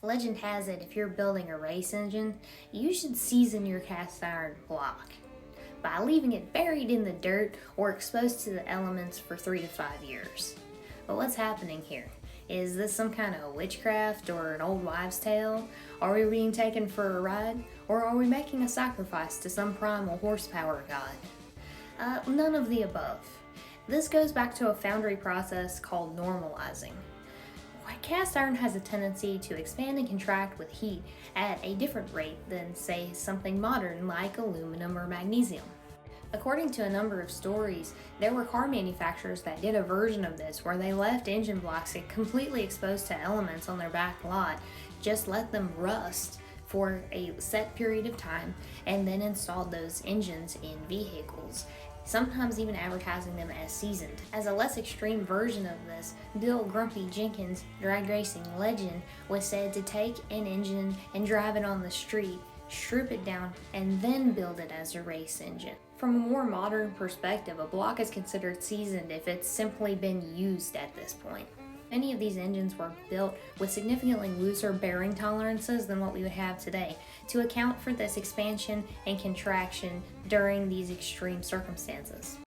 Legend has it if you're building a race engine, you should season your cast iron block by leaving it buried in the dirt or exposed to the elements for 3 to 5 years. But what's happening here? Is this some kind of witchcraft or an old wives' tale? Are we being taken for a ride? Or are we making a sacrifice to some primal horsepower god? None of the above. This goes back to a foundry process called normalizing. Cast iron has a tendency to expand and contract with heat at a different rate than, say, something modern like aluminum or magnesium. According to a number of stories, there were car manufacturers that did a version of this where they left engine blocks completely exposed to elements on their back lot, just let them rust for a set period of time, and then installed those engines in vehicles, sometimes even advertising them as seasoned. As a less extreme version of this, Bill Grumpy Jenkins' drag racing legend was said to take an engine and drive it on the street, strip it down, and then build it as a race engine. From a more modern perspective, a block is considered seasoned if it's simply been used at this point. Many of these engines were built with significantly looser bearing tolerances than what we would have today to account for this expansion and contraction during these extreme circumstances.